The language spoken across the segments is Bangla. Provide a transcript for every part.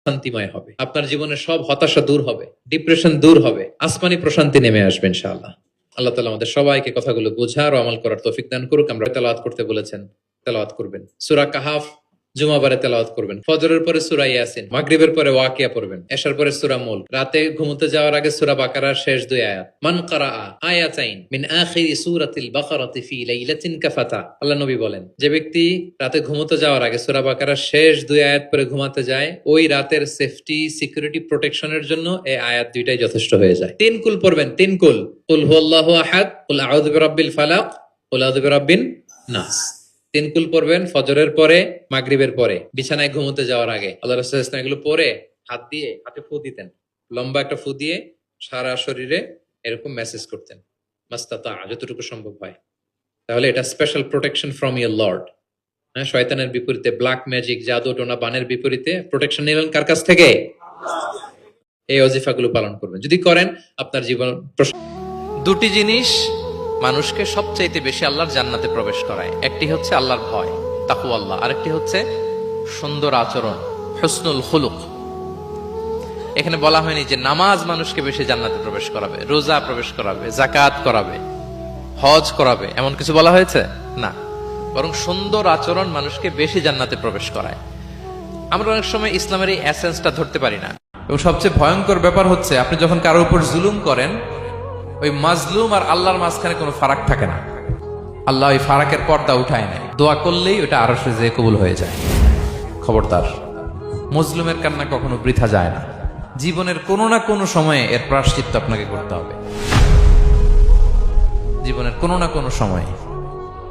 শান্তিময় হবে, আপনার জীবনের সব হতাশা দূর হবে, ডিপ্রেশন দূর হবে, আসমানি প্রশান্তি নেমে আসবে ইনশাআল্লাহ। আল্লাহ তাআলা আমাদের সবাইকে কথাগুলো বোঝার ও আমল করার তৌফিক দান করুক। আমরা তেলাওয়াত করতে বলেছেন, তেলাওয়াত করবেন। সূরা কাহাফ জুমাবারে তেলাওয়াত করবেন। ফজরের পরে সূরা ইয়াসিন, মাগরিবের পরে ওয়াকিয়া পড়বেন, এশার পরে সূরা মুলক, রাতে ঘুমোতে যাওয়ার আগে সূরা বাকারার শেষ 2 আয়াত। মান ক্বারাআ আয়াতাইন মিন আখিরি সূরাতিল বাকারাতি ফি লাইলাতিন কাফাতা। আল্লাহ নবী বলেন, যে ব্যক্তি রাতে ঘুমোতে যাওয়ার আগে সূরা বাকারার শেষ 2 আয়াত পরে ঘুমাতে যায়, ওই রাতের সেফটি, সিকিউরিটি, প্রোটেকশনের জন্য এই আয়াত দুইটাই যথেষ্ট হয়ে যায়। 3 কুল পড়বেন, 3 কুল। কুল হুয়াল্লাহু আহাদ, কুল আউযু বিরাব্বিল ফালাক, কুল আউযু বিরাব্বিন নাস। 3 কুল পড়বেন ফজরের পরে, মাগরিবের পরে, বিছানায় ঘুমোতে যাওয়ার আগে। আল্লাহ রাসূল সাল্লাল্লাহু আলাইহি ওয়াসাল্লাম এগুলো পরে হাত দিয়ে হাতে ফু দিতেন, লম্বা একটা ফু দিয়ে সারা শরীরে এরকম মেসেজ করতেন, মাস্তাতা, যতটুকু সম্ভব হয়। তাহলে এটা special protection from your Lord. হ্যাঁ, শয়তানের বিপরীতে, ব্ল্যাক ম্যাজিক, জাদু টোনা বানের বিপরীতে প্রোটেকশন নিলেন কার কাছ থেকে? এই ওজিফাগুলো পালন করবেন। যদি করেন, আপনার জীবন। দুটি জিনিস মানুষকে সবচাইতে বেশি আল্লাহর জান্নাতে প্রবেশ করায়। একটি হচ্ছে আল্লাহর ভয়, তাকওয়াল্লাহ, আরেকটি হচ্ছে সুন্দর আচরণ, হুসনুল খুলুক। এখানে বলা হয়নি যে নামাজ মানুষকে বেশি জান্নাতে প্রবেশ করাবে, রোজা প্রবেশ করাবে, যাকাত করাবে, হজ করাবে, এমন কিছু বলা হয়েছে না। বরং সুন্দর আচরণ মানুষকে বেশি জান্নাতে প্রবেশ করায়। আমরা অনেক সময় ইসলামের এই এসেন্সটা ধরতে পারি না। এবং সবচেয়ে ভয়ঙ্কর ব্যাপার হচ্ছে, আপনি যখন কারোর উপর জুলুম করেন, ওই মাজলুম আর আল্লাহর মাঝখানে কোনো ফারাক থাকে না। আল্লাহ ওই ফারাকের পর্দা উঠায় নেয়, দোয়া করলেই ওটা আরশে যেয়ে কবুল হয়ে যায়। খবরদার, মজলুমের কান্না কখনো বৃথা যায় না। জীবনের কোনো না কোনো সময়ে এর প্রায়শ্চিত্ত আপনাকে করতে হবে। জীবনের কোনো না কোনো সময়ে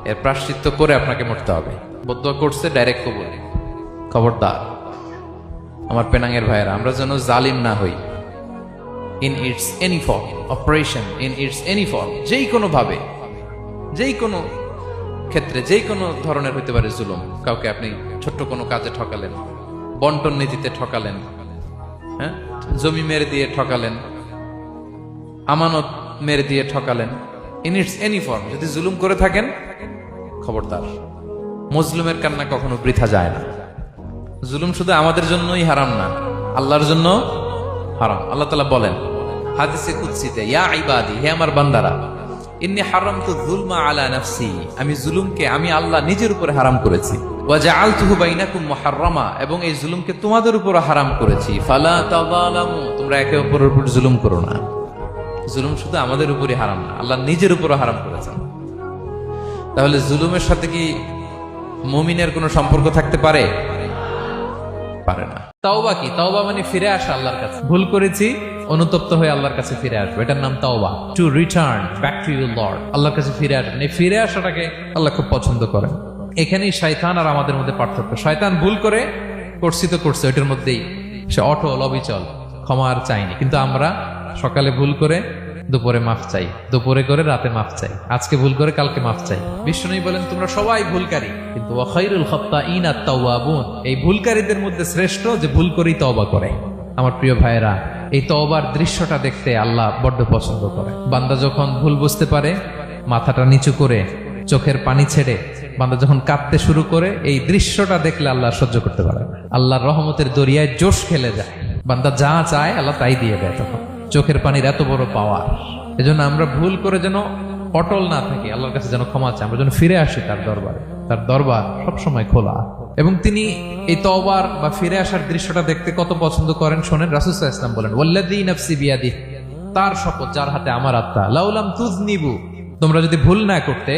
এর প্রায়শ্চিত্ত করে আপনাকে মরতে হবে। বদদোয়া করছে, ডাইরেক্ট কবুল। খবরদার আমার পেনাঙ্গের ভাইয়েরা, আমরা যেন জালিম না হই। In it's any form, operation in it's any form, যেই কোনো ভাবে, যেই কোনো ক্ষেত্রে, যেই কোনো ধরনের হইতে পারে জুলুম। কাউকে আপনি ছোট্ট কোনো কাজে ঠকালেন, বন্টন নীতিতে ঠকালেন, হ্যাঁ, জমি মেরে দিয়ে ঠকালেন, আমানত মেরে দিয়ে ঠকালেন, ইন ইটস এনি ফর্ম যদি জুলুম করে থাকেন, খবরদার, মজলুমের কান্না কখনো বৃথা যায় না। জুলুম শুধু আমাদের জন্যই হারাম না, আল্লাহর জন্য হারাম। আল্লাহ তাআলা বলেন হাদিসে কুদসিতে, ইয়া ইবাদি, হে আমার বান্দারা, ইন্নী হারামতু যুলমা আলা নাফসি, আমি জুলুমকে আমি আল্লাহ নিজের উপরে হারাম করেছি। ওয়া জাআলতুহু বাইনাকুম মুহাররামা, এবং এই জুলুমকে তোমাদের উপর হারাম করেছি। ফালা তাযালামু, তোমরা একে অপরের উপর জুলুম করো না। জুলুম শুধু আমাদের উপরই হারাম না, আল্লাহ নিজের উপরও হারাম করেছেন। তাহলে জুলুমের সাথে কি মুমিনের কোনো সম্পর্ক থাকতে পারে? পারে না। তাওবা কি? তাওবা মানে ফিরে আসা আল্লাহর কাছে। ভুল করেছি, অনুতপ্ত হয়ে আল্লাহর কাছে ফিরে আসবে, এটার নাম তাওবা। To return back to your Lord, আল্লাহর কাছে ফিরে আসবেন। এই ফিরে আসাটাকে আল্লাহ খুব পছন্দ করেন। এখানেই শয়তান আর আমাদের মধ্যে পার্থক্য। শয়তান ভুল করে করছি তো করছে, ওইটার মধ্যেই সে অটল অবিচল, ক্ষমা আর চাইনি। কিন্তু আমরা সকালে ভুল করে দুপুরে মাফ চাই, দুপুরে করে রাতে মাফ চাই, আজকে ভুল করে কালকে মাফ চাই। বিষ্ণু বলেন তোমরা সবাই ভুলকারী, কিন্তু ওয়া খায়রুল খাত্তাঈনা আত-তাওয়াবুন, এই ভুলকারীদের মধ্যে শ্রেষ্ঠ যে ভুল করেই তওবা করে। আমার প্রিয় ভাইয়েরা, এই তওবার দৃশ্যটা দেখতে আল্লাহ বড্ড পছন্দ করে। বান্দা যখন ভুল বুঝতে পারে, মাথাটা নিচু করে চোখের পানি ছেড়ে বান্দা যখন কাঁদতে শুরু করে, এই দৃশ্যটা দেখলে আল্লাহ সহ্য করতে পারে না। আল্লাহর রহমতের দরিয়ায় জোশ খেলে যায়, বান্দা যা চায় আল্লাহ তাই দিয়ে দেয়। তখন চোখের পানির এত বড় পাওয়ার। এজন্য আমরা ভুল করে যেন অটল না থাকি, আল্লাহর কাছে যেন ক্ষমা চাই, আমরা যেন ফিরে আসি তার দরবারে। তার দরবার সবসময় খোলা, এবং তিনি এই তওবার বা ফিরে আসার দৃশ্যটা দেখতে কত পছন্দ করেন শোনেন। রাসূল সাল্লাল্লাহু আলাইহি ওয়াসাল্লাম বলেন, ওয়াল্লাযী নাফসি বিয়াদিহি, তার শপথ যার হাতে আমার আত্মা, লাউলাম তুযনিবু, তোমরা যদি ভুল না করতে,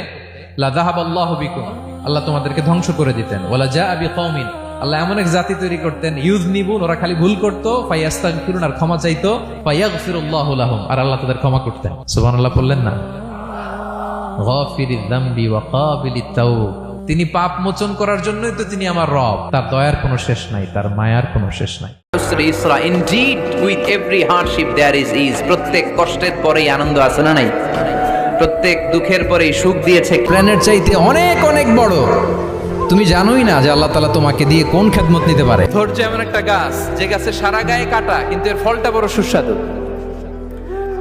লা যাহাবাল্লাহু বিকুম, আল্লাহ তোমাদেরকে ধ্বংস করে দিতেন। ওয়ালা জাআ বিকওমিন, আল্লাহ এমন এক জাতি তৈরি করতেন, ইউযনিবুন, ওরা খালি ভুল করতো, ফায়াস্তাগফিরুন, আর ক্ষমা চাইতো, ফায়াগফিরুল্লাহু লাহুম, আর আল্লাহ তাদের ক্ষমা করতেন। সুবহানাল্লাহ বললেন না? গাফিরিয যামবি ওয়া কাবিলিত তাওব, তিনি পাপ মোচন করার জন্যই তো তিনি আমার রব। তার দয়ার কোনো শেষ নাই, তার মায়ার কোনো শেষ নাই। Indeed, with every hardship there is ease. প্রত্যেক কষ্টের পরেই আনন্দ আছে না নাই? প্রত্যেক দুঃখের পরেই সুখ দিয়েছে। প্ল্যানের চাইতে অনেক অনেক বড়। তুমি জানোই না যে আল্লাহ তাআলা তোমাকে দিয়ে কোন খেদমত নিতে পারে। ধৈর্য এমন একটা গাছ, যে গাছে সারা গায়ে কাটা, কিন্তু এর ফলটা বড় সুস্বাদু।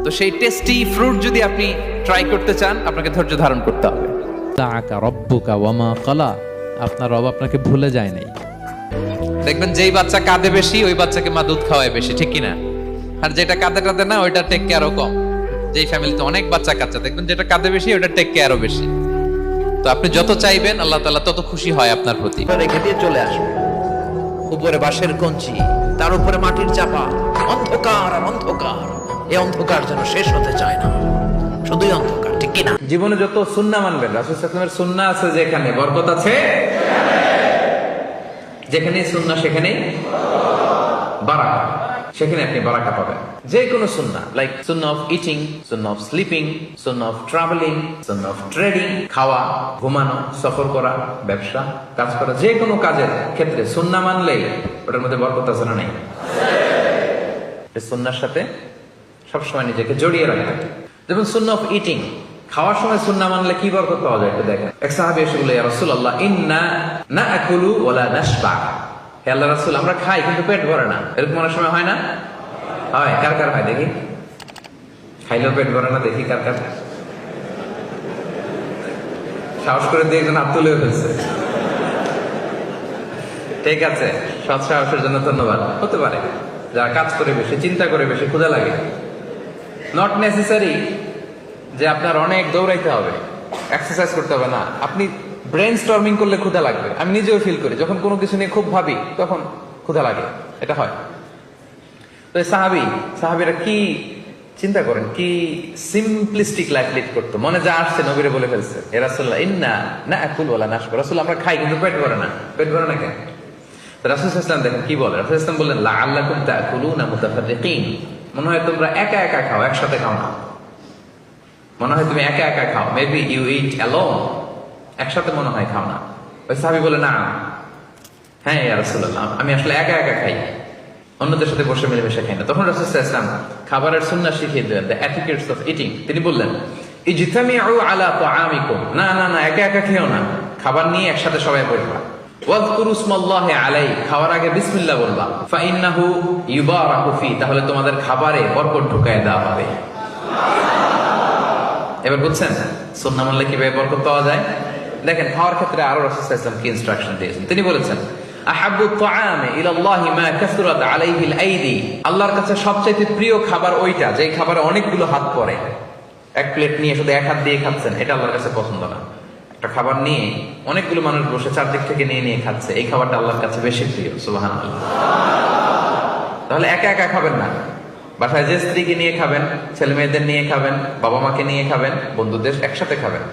তো সেই টেস্টি ফ্রুট যদি আপনি ট্রাই করতে চান, আপনাকে ধৈর্য ধারণ করতে হবে। তাআকা রব্বুকা ওয়া মা ক্বালা, আপনার রব আপনাকে ভুলে যায় নাই। দেখবেন যেই বাচ্চা কাঁদে বেশি ওই বাচ্চাকে মা দুধ খাওয়ায় বেশি, ঠিক কিনা? আর যেটা কাঁদে টাদে না ওইটা টেক কেয়ারও কম। যেই ফ্যামিলিতে অনেক বাচ্চা কাচ্চা দেখবেন যেটা কাঁদে বেশি ওইটা টেক কেয়ারও বেশি। তো আপনি যত চাইবেন আল্লাহ তাআলা তত খুশি হয় আপনার প্রতি। রেখে দিয়ে চলে আসবে। উপরে বাঁশের কঞ্চি, তার উপরে মাটির চাপা, অন্ধকার আর অন্ধকার। এই অন্ধকার যেন শেষ হতে চায় না, শুধুই অন্ধকার, ঠিক কিনা? জীবনে যত সুন্নাহ মানবেন, রাসূল সাল্লাল্লাহু আলাইহি ওয়াসাল্লামের সুন্নাহ আছে যেখানে বরকত আছে, যেখানে সুন্নাহ সেখানেই বারাকা, সেখানে আপনি বারাকা পাবেন। যে কোনো সুন্নাহ, like Sunnah of eating, Sunnah of sleeping, Sunnah of travelling, Sunnah of trading, খাওয়া, ঘুমানো, সফর করা, ব্যবসা, কাজ করা, যে কোনো কাজের ক্ষেত্রে সুন্নাহ মানলেই ওটার মধ্যে বরকত আছে না নাই? এই সুন্নাহর সাথে সবসময় নিজেকে জড়িয়ে রাখবেন। যেমন সুন্নাহ অফ ইটিং, খাওয়ার সময় সুন্নাহ মানলে কি বরকত পাওয়া যায় একটু দেখেন। এক সাহাবী এসে বলল, ইয়া রাসূলুল্লাহ, ইন্না নাআকুলু ওয়া লা নাশবা। হে আল্লাহর রাসূল, আমরা খাই কিন্তু পেট ভরে না। এরকম অনেক সময় হয় না? হয়। কার কার হয় দেখি? খাইলেও পেট ভরে না, দেখি কার কার। সাহস করে দিয়ে একজন হাত তুলে ফেলছে। ঠিক আছে, সৎ সাহসের জন্য ধন্যবাদ। হতে পারে যারা কাজ করে বেশি, চিন্তা করে বেশি, ক্ষুধা লাগে। নট নেসেসারি যে আপনার অনেক দৌড়াইতে হবে, এক্সারসাইজ করতে হবে না। আপনি ব্রেন স্টর্মিং করলে ক্ষুধা লাগবে। আমি নিজেও ফিল করি, যখন কোনো কিছু নিয়ে খুব ভাবি তখন ক্ষুধা লাগে, এটা হয়। তো সাহাবীরা কি চিন্তা করেন, কি সিম্পলিস্টিক লাইফ লিড করতো। মনে যা আসছে নবীরে বলে ফেলছে, এ রাসূলুল্লাহ, ইন্না নাআকুলু ওয়া লা নাশবা। রাসূল, আমরা খাই কিন্তু পেট ভরে না। পেট ভরে না কেন? রাসূল সাল্লাল্লাহু আলাইহি ওয়াসাল্লাম দেখেন কি বলে। রাসূল সাল্লাল্লাহু আলাইহি ওয়াসাল্লাম বললেন, লাআল্লাকুম তাআকুলুনা মুতাফাররিকিন। মনে হয় তোমরা একা একা খাও, একসাথে খাও না। মনে হয় তুমি একা একা খাও, মেবি ইউ ইট অ্যালোন, একসাথে মনে হয় খাও না। ওই সাহাবী বলে, না, হ্যাঁ ইয়া রাসূলুল্লাহ, আমি আসলে একা একা খাই, অন্যদের সাথে বসে মিলেমিশে খাই না। তখন রাসূল সাল্লাল্লাহু আলাইহি ওয়াসাল্লাম খাবারের সুন্নাহ শিখিয়ে দিলেন, দ্য এটিকেটস অফ ইটিং। তিনি বললেন, ইজতামিউ আলা তাআমিকুম, না না না, একা একা খেও না, খাবার নিয়ে একসাথে সবাই বসবা। ওয়াযকুরু ইসমাল্লাহি আলাইহি, খাওয়ার আগে বিসমিল্লাহ বলবা। ফাইন্নাহু ইউবারাকু ফি, তাহলে তোমাদের খাবারে বরকত ঢুকায় দেওয়া হবে। এবার বুঝছেন সুন্নাহ মানলে কিভাবে বরকত পাওয়া যায়? দেখেন খাওয়ার ক্ষেত্রে আরো রাসূল সাল্লাল্লাহু আলাইহি ওয়াসাল্লাম কি ইনস্ট্রাকশন দিয়েছেন। তিনি বলেছেন, আহাব্বু তাআমি ইলাল্লাহি মা কাসরাত আলাইহিল আইদি, আল্লাহর কাছে সবচেয়ে প্রিয় খাবার ওইটা যে খাবারে অনেকগুলো হাত পড়ে। এক প্লেট নিয়ে শুধু এক হাত দিয়ে খাচ্ছেন, এটা আল্লাহর কাছে পছন্দ না। একটা খাবার নিয়ে অনেকগুলো মানুষ বসে চারদিক থেকে নিয়ে নিয়ে খাচ্ছে, এই খাবারটা আল্লাহর কাছে বেশি প্রিয়। সুবহানাল্লাহ। তাহলে একা একা খাবেন না, বাসায় যে স্ত্রীকে নিয়ে খাবেন, ছেলে মেয়েদের নিয়ে খাবেন, বাবা মাকে নিয়ে খাবেন, বন্ধুদের একসাথে খাবেন।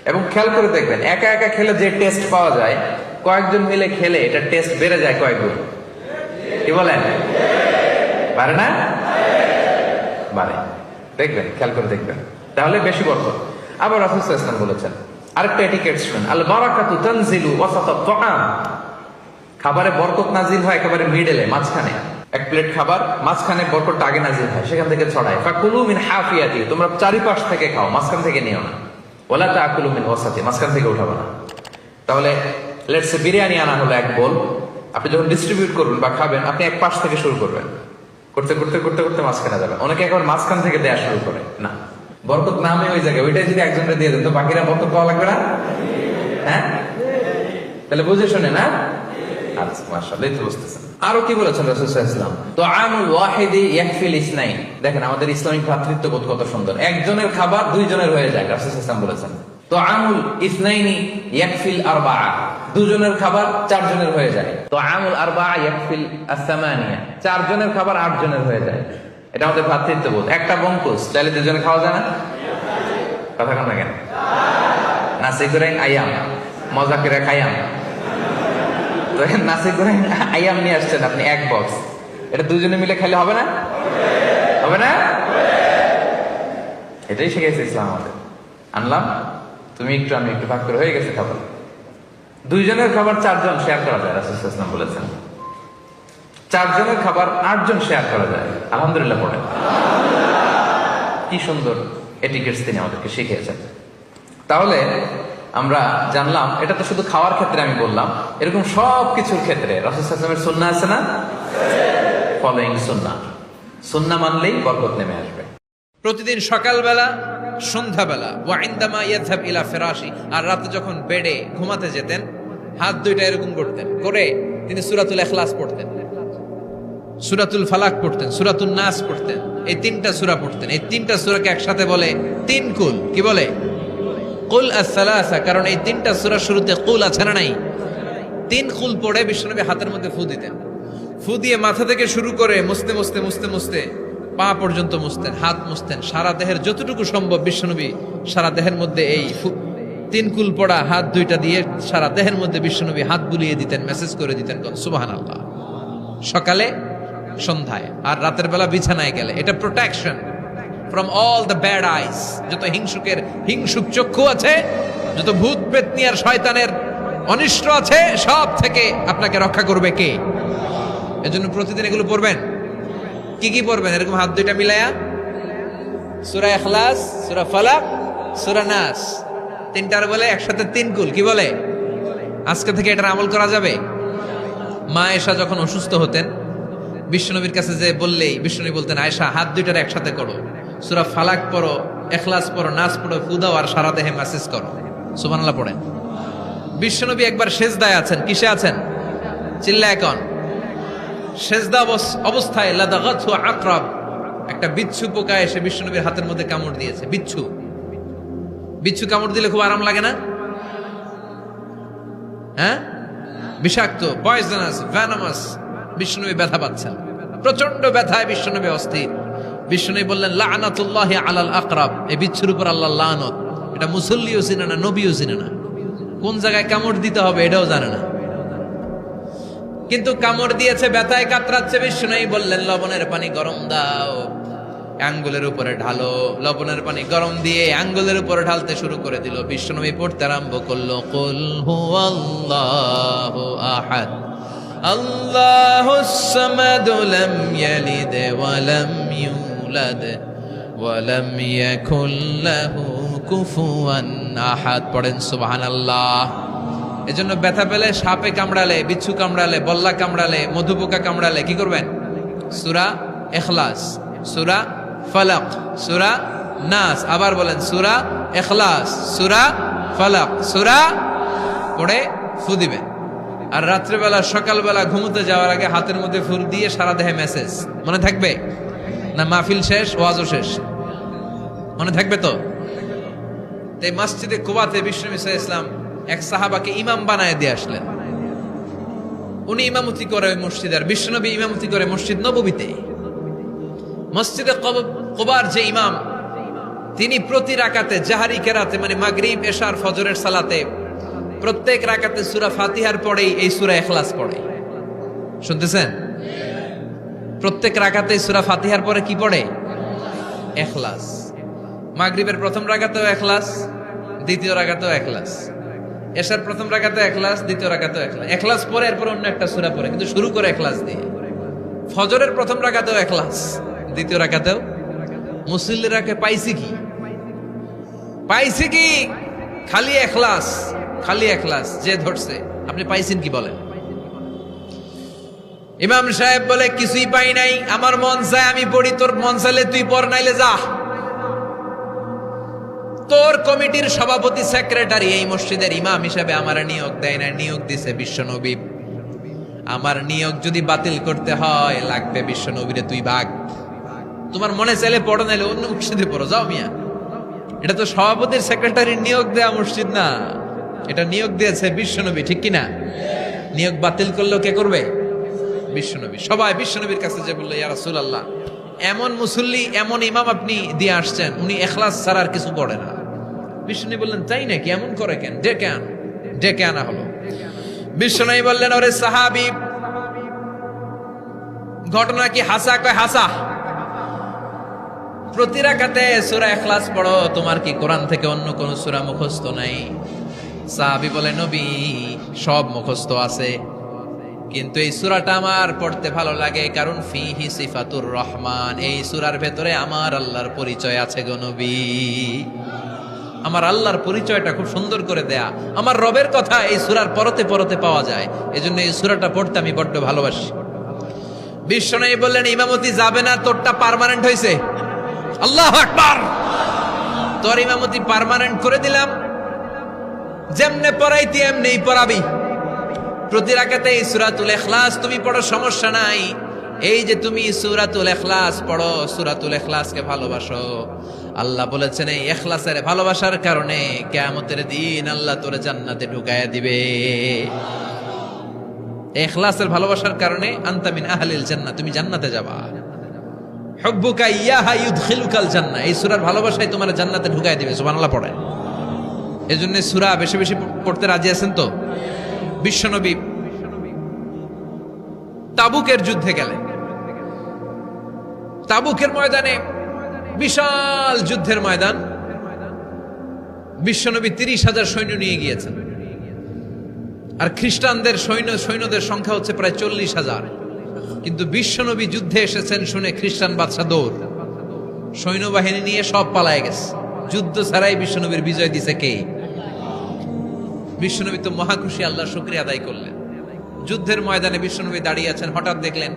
এবং খেয়াল করে দেখবেন, একা একা খেলে যে টেস্ট পাওয়া যায়, কয়েকজন মিলে খেলে এটা টেস্ট বেড়ে যায় কয়েক গুণ। কি বলেন? বাড়ে না? বাড়ে। দেখবেন, খেয়াল করে দেখবেন, তাহলে বেশি বরকত। আবার রাসূল সাল্লাল্লাহু আলাইহি ওয়াসাল্লাম বলেছেন আরেকটা এটিকেট শুনুন, আল বারাকাতু তানজিলু ওয়াসাতাত তাআম, খাবারে বরকত নাজিল হয় একেবারে মিডলে, মাঝখানে। এক প্লেট খাবার, মাঝখানে বরকতটা আগে নাজিল হয়, সেখান থেকে ছড়ায়। ফাকুলু মিন হাফিয়াতি, তোমরা চারিপাশ থেকে খাও, মাঝখান থেকে নিও না। ওয়ালা তাকুলু মিন ওয়াসাতি, মাঝখান থেকে উঠাবে না। তাহলে লেটস সে বিরিয়ানি আনা হলো এক বোল, আপনি যখন ডিস্ট্রিবিউট করবেন বা খাবেন, আপনি এক পাশ থেকে শুরু করবেন, করতে করতে করতে করতে মাঝখানে যাবেন। অনেকে একবার মাঝখান থেকে দেয়া শুরু করে, না, বরকত নামে ওই জায়গায়, ওইটাই যদি একজনকে দিয়ে দেন তো বাকিরা বরকত পাওয়া লাগবে না? হ্যাঁ, তাহলে বুঝে শুনে না? আচ্ছা, মাশাআল্লাহ, এই তো বুঝতেছেন। আরো কি বলেছেন রাসূল সাল্লাল্লাহু আলাইহি ওয়াসাল্লাম, তুআমুল ওয়াহিদি ইয়াকফিল ইসনাইন। দেখেন আমাদের ইসলামিক ভ্রাতৃত্ববোধ কত সুন্দর। একজনের খাবার দুইজনের হয়ে যায়, রাসূল সাল্লাল্লাহু আলাইহি ওয়াসাল্লাম বলেছেন। তুআমুল ইসনাইনি ইয়াকফিল আরবাআ, দুজনের খাবার চারজনের হয়ে যায়। তুআমুল আরবাআ ইয়াকফিল আস-সামানিয়া, চারজনের খাবার আটজনের হয়ে যায়। এটা আমাদের ভ্রাতৃত্ববোধ। একটা বঙ্কুস চাইলে দুজনে খাওয়া যায় না? কথা কন না কেন? নাসি গোরেং আইয়াম, মজা করে খাইয়াম। তো নাসি গোরেং আইয়াম নিয়ে আসছেন আপনি এক বক্স, এটা দুজনে মিলে খাইলে হবে না? হবে না? এটাই শিখেছে ইসলাম আমাদের। আনলাম, তুমি একটু আমি একটু, ভাগ করে হয়ে গেছে খাবার। দুইজনের খাবার চারজন শেয়ার করা যায়, রাসূল সাল্লাল্লাহু আলাইহি ওয়াসাল্লাম বলেছেন। চারজনের খাবার আটজন শেয়ার করা যায়। আলহামদুলিল্লাহ পড়েন। কি সুন্দর এটিকেটস তিনি আমাদেরকে শিখিয়েছেন। তাহলে আমরা জানলাম, এটা তো শুধু খাওয়ার ক্ষেত্রে আমি বললাম, এরকম সব কিছুর ক্ষেত্রে রাসূল সাল্লাল্লাহু আলাইহি ওয়াসাল্লামের সুন্নাহ আছে না? ফলোইং সুন্নাহ, সুন্নাহ মানলেই বরকত নেমে আসবে। প্রতিদিন সকালবেলা, সন্ধ্যাবেলা, ওয়া ইনদামা ইয়াযহাব ইলা ফিরাশি, আর রাতে যখন বেডে ঘুমাতে যেতেন, হাত দুইটা এরকম করতেন, করে তিনি সূরাতুল ইখলাস পড়তেন, সূরাতুল ফালাক পড়তেন, সূরাতুন নাস পড়তেন। এই তিনটা সূরা পড়তেন। এই তিনটা সূরাকে একসাথে বলে তিন কুল। কি বলে? কুল আস-সালাসা। কারণ এই তিনটা সূরার শুরুতে কুল আছে না নাই? তিন কুল পড়ে বিশ্বনবী হাতের মধ্যে ফু দিতেন। ফু দিয়ে মাথা থেকে শুরু করে মুছতে মুছতে মুছতে মুছতে পা পর্যন্ত মুছতেন, হাত মুছতেন, সারা দেহের যতটুকু সম্ভব বিশ্বনবী সারা দেহের মধ্যে এই তিন কুল পড়া হাত দুইটা দিয়ে সারা দেহের মধ্যে বিশ্বনবী হাত বুলিয়ে দিতেন, মেসেজ করে দিতেন সুবহানাল্লাহ। সকালে, সন্ধ্যায়, আর রাতের বেলা বিছানায় গেলে। এটা protection from all the bad আইস। যত হিংসুক চক্ষু আছে, যত ভূত পেতনি আর শয়তানের অনিষ্ট আছে, সব থেকে আপনাকে রক্ষা করবে কে? এজন্য প্রতিদিন এগুলো পড়বেন। কি কি পড়বেন? এরকম হাত দুইটা মিলায়া সূরা ইখলাস, সূরা ফালাক, সূরা নাস, তিনটার বলে একসাথে তিন কুল। কি বলে? আজকে থেকে এটার আমল করা যাবে। মা আয়েশা যখন অসুস্থ হতেন, বিশ্বনবীর কাছে যে বললেই বিশ্বনবী বলতেন, আয়েশা হাত দুইটার একসাথে করো, সূরা ফালাক পড়ো, ইখলাস পড়ো, নাস পড়ো, ফু দাও আর সারা দেহে মেসেজ করো। সুবহানাল্লাহ পড়েন। বিশ্বনবী একবার সেজদায় আছেন। কিসে আছেন? চিল্লায় এখন। সেজদা অবস্থায় লাদাগাতহু আকরাব, একটা বিচ্ছু পোকা এসে বিশ্বনবীর হাতের মধ্যে কামড় দিয়েছে। বিচ্ছু কামড় দিলে খুব আরাম লাগে না? হ্যাঁ, বিষাক্ত, পয়জনাস, ভ্যানামাস। বিশ্বনবী ব্যথা পাচ্ছেন, প্রচন্ড ব্যথায় বিশ্বনবী অস্থির। বিশ্বনবী বললেন, লাআনাতুল্লাহি আলাল আকরাব, এই বিচ্ছুর উপর আল্লাহর লানত। এটা মুসল্লিও চিনে না, নবীও চিনে না, কোন জায়গায় কামড় দিতে হবে এটাও জানে না, কিন্তু কামড় দিয়েছে, ব্যথায় কাতরাচ্ছে। বিশ্বনবী বললেন, লবণের পানি গরম দাও, আঙ্গুলের উপরে ঢালো। লবণের পানি গরম দিয়ে আঙ্গুলের উপরে ঢালতে শুরু করে দিল। বিশ্বনবী পড়তে আরম্ভ করলো, কুল হুয়াল্লাহু আহাদ আল্লাহুস সামাদ লাম ইয়ালিদ ওয়া লাম ইউলাদ ওয়া লাম ইয়াকুল লাহু কুফুয়ান আহাদ। পড়েন সুবহানাল্লাহ। এজন্য ব্যথা পেলে, সাপে কামড়ালে, বিচ্ছু কামড়ালে, বল্লা কামড়ালে, মধুপোকা কামড়ালে কি করবেন? সূরা ইখলাস, সূরা ফালাক, সূরা নাস। আবার বলেন, সূরা ইখলাস, সূরা ফালাক, সূরা পড়ে ফু দিবেন। আর রাত্রেবেলা, সকালবেলা ঘুমোতে যাওয়ার আগে হাতের মধ্যে ফুল দিয়ে সারা দেহে মেসেজ। মনে থাকবে না? মাহফিল শেষ, ওয়াজও শেষ, মনে থাকবে তো? এই মসজিদে কুবাতে বিশ্বনবী সাল্লাল্লাহু আলাইহি ওয়াসাল্লাম এক সাহাবাকে ইমাম বানায় দিয়ে আসলেন। উনি ইমামতি করে মসজিদে, আর বিশ্বনবী ইমামতি করে মসজিদ নববীতে। মসজিদে কুবার যে ইমাম, তিনি প্রতি রাকাতে জাহারি কেরাতে, মানে মাগরিব, এশার, ফজরের সালাতে প্রত্যেক রাকাতে সূরা ফাতিহার পরেই এই সূরা ইখলাস পড়ে। শুনতেছেন? প্রত্যেক রাকাতে সূরা ফাতিহার পরে কি পড়ে? ইখলাস। মাগরিবের প্রথম রাকাতেও ইখলাস, দ্বিতীয় রাকাতেও ইখলাস, এশার প্রথম রাকাতে ইখলাস, দ্বিতীয় রাকাতেও ইখলাস। ইখলাস পরে এরপর অন্য একটা সূরা পড়ে, কিন্তু শুরু করে ইখলাস দিয়ে। ফজরের প্রথম রাকাতেও ইখলাস, দ্বিতীয় রাকাতেও। মুসল্লিরাকে পাইছি কি? পাইছি কি? খালি ইখলাস, খালি ইখলাস। যে ধরছে, আপনি পাইছেন কি বলেন? ইমাম সাহেব বলে, কিছুই পাই নাই, আমার মন চায় আমি পড়ি, তোর মন চাইলে তুই পড়, নাইলে যা। তোর কমিটির সভাপতি, সেক্রেটারি, এই মসজিদের ইমাম হিসেবে আমার নিয়োগ দেয় না, নিয়োগ দিছে বিশ্বনবী। আমার নিয়োগ যদি বাতিল করতে হয়, লাগবে বিশ্বনবীরে তুই ভাগ। তোমার মনে চাইলে পড়ো, নাইলে অন্য মসজিদে পড়ো, যাও মিয়া। এটা তো সভাপতির, সেক্রেটারির নিয়োগ দেয়া মসজিদ না, এটা নিয়োগ দিয়েছে বিশ্বনবী, ঠিক কিনা? নিয়োগ বাতিল করলেও কে করবে? বিশ্বনবী। সবাই বিশ্বনবীর কাছে যে বললো, ইয়া রাসূলুল্লাহ, এমন মুসল্লি, এমন ইমাম আপনি দিয়ে আসছেন, উনি ইখলাস ছাড়া আর কিছু পড়ে না। বিশ্বনবী বললেন, তাই নাকি? এমন করে কেন? ডেকে আনা হলো। বিশ্বনবী বললেন, ওরে সাহাবী, ঘটনা কি হাসা? কয় হাসা। প্রতি রাকাতে সূরা ইখলাস পড়ো, তোমার কি কোরআন থেকে অন্য কোন সূরা মুখস্থ নাই? সাহাবী বলে, নবী, সব মুখস্থ আছে, কিন্তু এই সূরাটা আমার পড়তে ভালো লাগে, কারণ ফিহি সিফাতুর রহমান, এই সূরার ভেতরে আমার আল্লাহর পরিচয় আছে গো নবী। আমার আল্লাহর পরিচয়টা খুব সুন্দর করে দেয়া, আমার রবের কথা এই সূরার পরতে পরতে পাওয়া যায়, এজন্য এই সূরাটা পড়তে আমি বড্ড ভালোবাসি। বিশ্বনবী বললেন, ইমামতি যাবে না, তোরটা পার্মানেন্ট হয়েছে। আল্লাহু আকবার। তোর ইমামতি পার্মানেন্ট করে দিলাম, যেমনে পড়াইতি এমনিই পড়াবি। প্রতি রাকাতে এই সূরাতুল ইখলাস তুমি পড়ো, সমস্যা নাই। এই যে তুমি সূরাতুল ইখলাস পড়ো, সূরাতুল ইখলাসকে ভালোবাসো, আল্লাহ বলেছেন এই ইখলাসের ভালোবাসার কারণে কিয়ামতের দিন আল্লাহ তোরে জান্নাতে ঢুকায়া দিবে। ইখলাসের ভালোবাসার কারণে আনতা মিন আহলিল জান্নাহ, তুমি জান্নাতে যাবা। হুব্বুকা ইয়াহা ইউদখিলুকাল জান্নাহ, এই সূরার ভালোবাসাই তোমার জান্নাতে ঢুকায় দিবে। সুবহানাল্লাহ পড়েন। এজন্য সূরা বেশি বেশি পড়তে রাজি আছেন তো? বিশ্বনবী তাবুকের যুদ্ধে গেলেন। তাবুকের ময়দানে বিশাল যুদ্ধের ময়দান, বিশ্বনবী 30,000 সৈন্য নিয়ে গিয়েছেন। আর খ্রিস্টানদের সৈন্যদের সংখ্যা হচ্ছে প্রায় 40,000। কিন্তু বিশ্বনবী যুদ্ধে এসেছেন শুনে খ্রিস্টান বাদশা দৌড়, সৈন্যবাহিনী নিয়ে সব পালায় গেছে। যুদ্ধ ছাড়াই বিশ্বনবীর বিজয় দিছে কে? বিশ্বনবী তো মহাখুশি, আল্লাহর শুকরিয়া আদায় করলেন। যুদ্ধের ময়দানে বিশ্বনবী দাঁড়িয়ে আছেন, হঠাৎ দেখলেন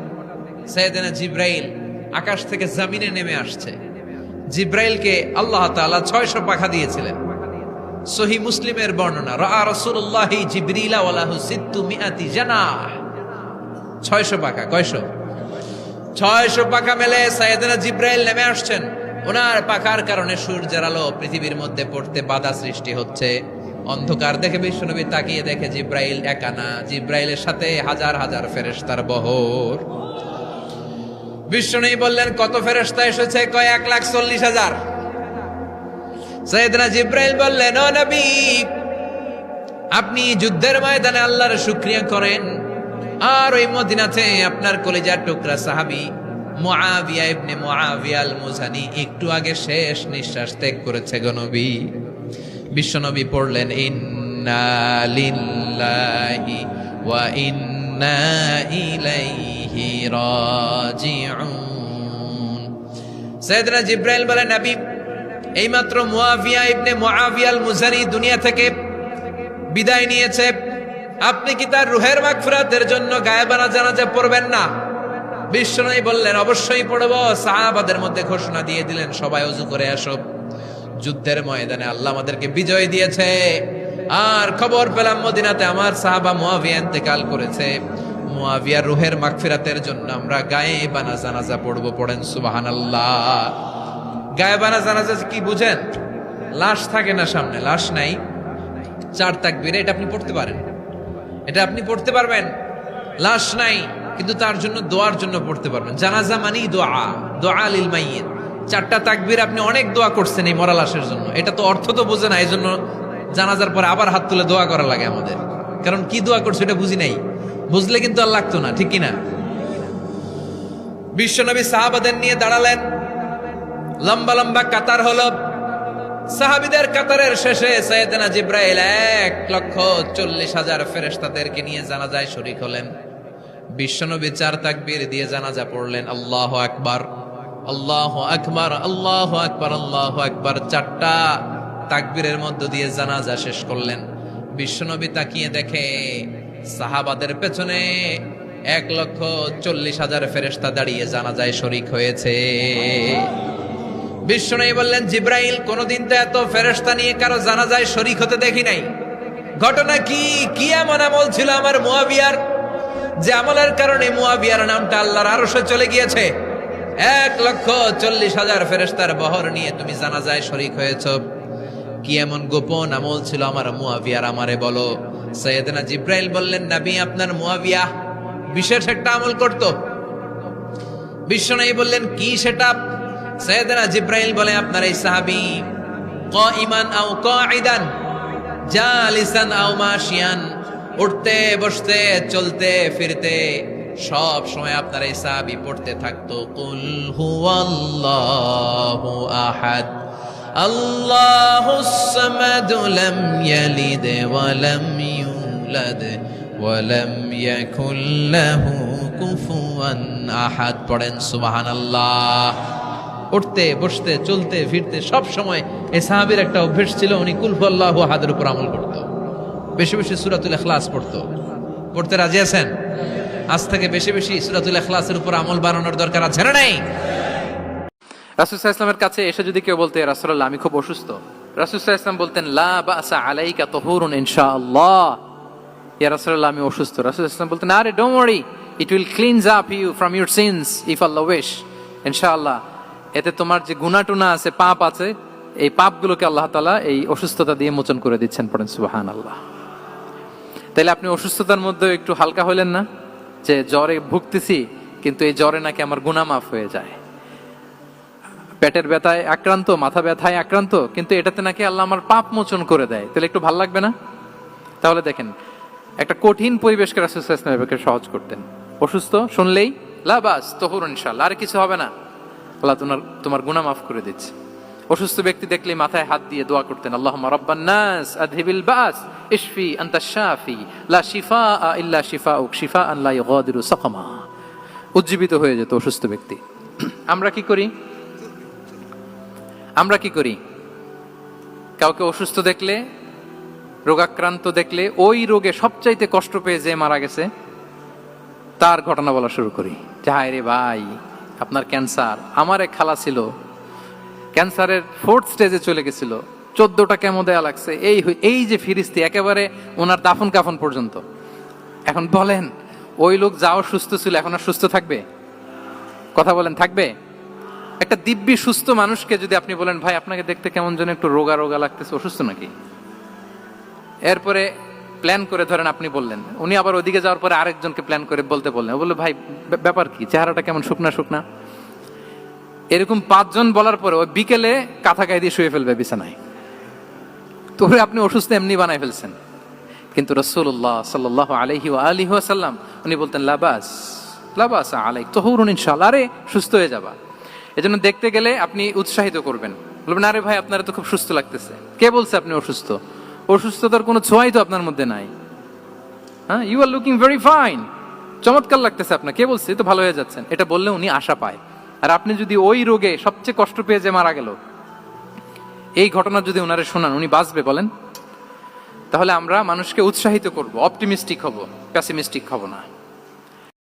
সাইয়েদনা জিব্রাইল আকাশ থেকে জমিনে নেমে আসছে। জিব্রাইলকে আল্লাহ তাআলা 600 পাখা দিয়েছিলেন। সহিহ মুসলিমের বর্ণনা, রাআ রাসূলুল্লাহি জিবরিলা ওয়া লাহু 600 জানাহ। 600 পাখা। কয়শো? 600 পাখা মেলে সাইয়েদনা জিব্রাইল নেমে আসছেন। ওনার পাখার কারণে সূর্যের আলো পৃথিবীর মধ্যে পড়তে বাধা সৃষ্টি হচ্ছে। অন্ধকার দেখে বিশ্বনবী তাকিয়ে দেখে জিব্রাইল একা না, জিব্রাইলের সাথে হাজার হাজার ফেরেশতার বহর। বিশ্বনবী বললেন, কত ফেরেশতা এসেছে? কয় 1,40,000। সাইয়েদনা জিব্রাইল বললেন, ও নবী, আপনি যুদ্ধের ময়দানে আল্লাহর শুকরিয়া করেন, আর ওই মদিনাতে আপনার কলিজার টুকরা সাহাবী মুআবিয়া ইবনে মুআবিয়া আল মুজানি একটু আগে শেষ নিঃশ্বাস ত্যাগ করেছে গো নবী। বিশ্বনবী পড়লেন, ইন্না লিল্লাহি ওয়া ইন্না ইলাইহি রাজিউন। সাইয়েদনা জিব্রাইল বলেন, নবী, এইমাত্র মুআবিয়া ইবনে মুআবিয়া আল মুজানি দুনিয়া থেকে বিদায় নিয়েছে, আপনি কি তার রুহের মাগফিরাতের জন্য গায়েবানা জানাজা পড়বেন না? বিশ্বনবী বললেন, অবশ্যই পড়ব। সাহাবাদের মধ্যে ঘোষণা দিয়ে দিলেন, সবাই ওযু করে আসো। যুদ্ধের ময়দানে আল্লাহ আমাদেরকে বিজয় দিয়েছে, আর খবর পেলাম মদিনাতে আমার সাহাবা মুআবিয়া ইন্তেকাল করেছে। মুআবিয়ার রুহের মাগফিরাতের জন্য আমরা গায়েবানা জানাজা পড়ব। পড়েন সুবহানাল্লাহ। গায়েবানা জানাজা কি বুঝেন? লাশ থাকে না সামনে, লাশ নাই, 4 তাকবীরে এটা আপনি পড়তে পারেন, এটা আপনি পড়তে পারবেন। লাশ নাই কিন্তু তার জন্য দোয়ার জন্য পড়তে পারবেন। জানাজা মানেই দোয়া, দোয়া লিল মাইয়িত। 4টা তাকবীর আপনি অনেক দোয়া করছেন এই মরা লাশের জন্য, এটা তো অর্থ তো বোঝে না, এই জন্য জানাজার পরে আবার হাত তুলে দোয়া করা লাগে আমাদের। কারণ কি দোয়া করছে এটা বুঝি নাই, বুঝলে কিন্তু আর লাগতো না, ঠিক কিনা? বিশ্বনবী সাহাবাদের নিয়ে দাঁড়ালেন, লম্বা লম্বা কাতার হলো। সাহাবীদের কাতারের শেষে সাইয়েদনা জিব্রাইল 1,40,000 ফেরেশতাদেরকে নিয়ে জানাজায় শরীক হলেন। বিশ্বনবী 4 তাকবীর দিয়ে জানাজা পড়লেন, আল্লাহু আকবার, আল্লাহু আকবার, আল্লাহু আকবার, আল্লাহু আকবার। 4টা তাকবীরের মধ্য দিয়ে জানাজা শেষ করলেন। বিশ্বনবী তাকিয়ে দেখে সাহাবাদের পেছনে 1,40,000 ফেরেশতা দাঁড়িয়ে জানাজায় শরীক হয়েছে। বিশ্বনবী বললেন, জিব্রাইল, কোনদিন তো এত ফেরেশতা নিয়ে কারো জানাজায় শরীক হতে দেখি নাই। ঘটনা কি? কি এমন আমল ছিল আমার মুআবিয়ার, যে আমলের কারণে মুআবিয়ার নামটা আল্লাহর আরশে চলে গিয়েছে? 1,40,000 ফেরেশতার বহর নিয়ে তুমি জানাজায় শরীক হয়েছ। কি এমন গোপন আমল ছিল আমার মুআবিয়ার, আমারে বলো। সাইয়েদনা জিব্রাইল বললেন, নবী, আপনার মুআবিয়া বিশেষ একটা আমল করত। বিশ্বনবী বললেন, কি সেটা? সাইয়েদনা জিব্রাইল বলে, আপনার এই সাহাবী কাইমান আও কাঈদান, জালিসান আও মাশিয়ান, উঠতে বসতে চলতে ফিরতে সব সময় আপনার এই সাহাবী পড়তে থাকতো, কুল হুয়াল্লাহু আহাদ, আল্লাহুস সামাদ, লাম ইয়ালিদ ওয়া লাম ইউলাদ ওয়া লাম ইয়াকুল লাহু কুফুয়ান আহাদ। পড়েন সুবহানাল্লাহ। উঠতে বসতে চলতে ফিরতে সব সময় এই সাহাবীর একটা অভ্যাস ছিল, উনি কুল হুয়াল্লাহু আহাদের উপর আমল করত। বেশি বেশি সূরাতুল ইখলাস পড়তো। পড়তে রাজি আছেন? আজ থেকে বেশি বেশি সূরাতুল ইখলাসের উপর আমল বানানোর দরকার আছে না নাই? রাসূল সাল্লাল্লাহু আলাইহি ওয়াসাল্লামের কাছে এসে যদি কেউ বলতে, রাসূলুল্লাহ, আমি খুব অসুস্থ, রাসূল সাল্লাল্লাহু আলাইহি ওয়াসাল্লাম বলতেন, লা বাসা আলাইকা তুহুরুন ইনশাআল্লাহ, ইয়া রাসূলুল্লাহ আমি অসুস্থ। রাসূলুল্লাহ সাল্লাল্লাহু আলাইহি ওয়াসাল্লাম বলতেন, আরে don't worry, it will cleanse up you from your sins if Allah wish. ইনশাআল্লাহ এতে তোমার যে গুনাহ টুনা আছে, পাপ আছে, এই পাপগুলোকে আল্লাহ তাআলা এই অসুস্থতা দিয়ে মোচন করে দিচ্ছেন। পড়েন সুবহানাল্লাহ। তাইলে আপনি অসুস্থতার মধ্যে একটু হালকা হইলেন না, যে জ্বরে ভুগতেছি কিন্তু এই জ্বরে নাকি আমার গুনাহ মাফ হয়ে যায়। পেটের ব্যথায় আক্রান্ত, মাথা ব্যথায় আক্রান্ত, কিন্তু এটাতে নাকি আল্লাহ আমার পাপ মোচন করে দেয়, তাহলে একটু ভাল লাগবে না? তাহলে দেখেন, একটা কঠিন পরিবেশকে রাসূল সাল্লাল্লাহু আলাইহি ওয়াসাল্লাম সহজ করতেন। অসুস্থ শুনলেই লা বাস তাহুরুন ইনশাআল্লাহ, আর কিছু হবে না, আল্লাহ তোমার গুনাহ মাফ করে দিচ্ছে। অসুস্থ ব্যক্তি দেখলেই মাথায় হাত দিয়ে দোয়া করতেন, আল্লাহুম্মা রাব্বান নাস আযহিবিল বাস ইশফি আনতাশ শাফি লা শিফাআ ইল্লা শিফাউক শিফাআন লা ইগাদিরু সাকামা। উজ্জীবিত হয়ে যেত অসুস্থ ব্যক্তি। আমরা কি করি? কাউকে অসুস্থ দেখলে, রোগাক্রান্ত দেখলে, ওই রোগে সবচাইতে কষ্ট পেয়ে যে মারা গেছে তার ঘটনা বলা শুরু করি, যে হায় রে ভাই আপনার ক্যান্সার, আমার এক খালা ছিল ক্যান্সারের 4th স্টেজে চলে গেছিল, 14টা কেমো দেয়া লাগছে, এই যে ফিরিস্তি একেবারে ওনার দাফন কাফন পর্যন্ত। এখন বলেন ওই লোক যাও সুস্থ ছিল, এখন আর সুস্থ থাকবে? কথা বলেন, থাকবে? একটা দিব্যি সুস্থ মানুষকে যদি আপনি বলেন, ভাই আপনাকে দেখতে কেমন যেন একটু রোগা রোগা লাগতেছে, অসুস্থ নাকি? এরপরে প্ল্যান করে ধরেন আপনি বললেন, উনি আবার ওদিকে যাওয়ার পরে আরেকজনকে প্ল্যান করে বলতে বললেন, বললো ভাই ব্যাপার কি, চেহারাটা কেমন শুকনা শুকনা। এরকম 5 জন বলার পরে ওই বিকেলে কাঁথা গায়ে দিয়ে শুয়ে ফেলবে বিছানায়, তোরে আপনি অসুস্থ এমনি বানাই ফেলছেন। কিন্তু রাসূলুল্লাহ সাল্লাল্লাহু আলাইহি ওয়া আলিহি ওয়াসাল্লাম উনি বলতেন, লাবাস আলাইক তাহুরুন ইনশাআল্লাহ, আরে সুস্থ হয়ে যাবা। এজন্য দেখতে গেলে আপনি উৎসাহিত করবেন, বলবেন আরে ভাই আপনারা তো খুব সুস্থ লাগতেছে। কে বলছে আপনি অসুস্থ? অসুস্থতার কোনো ছোঁয়াই তো আপনার মধ্যে নাই। হ্যাঁ, you are looking very fine, চমৎকার লাগতেছে আপনার, কে বলছে? তো ভালো হয়ে যাচ্ছেন। এটা বললে উনি আশা পায়। আর আপনি যদি ওই রোগে সবচেয়ে কষ্ট পেয়ে যে মারা গেল, এই ঘটনা যদি ওনারে শোনান, উনি বাঁচবে বলেন? তাহলে আমরা মানুষকে উৎসাহিত করব, অপটিমিস্টিক হব, প্যাসিমিস্টিক হব না।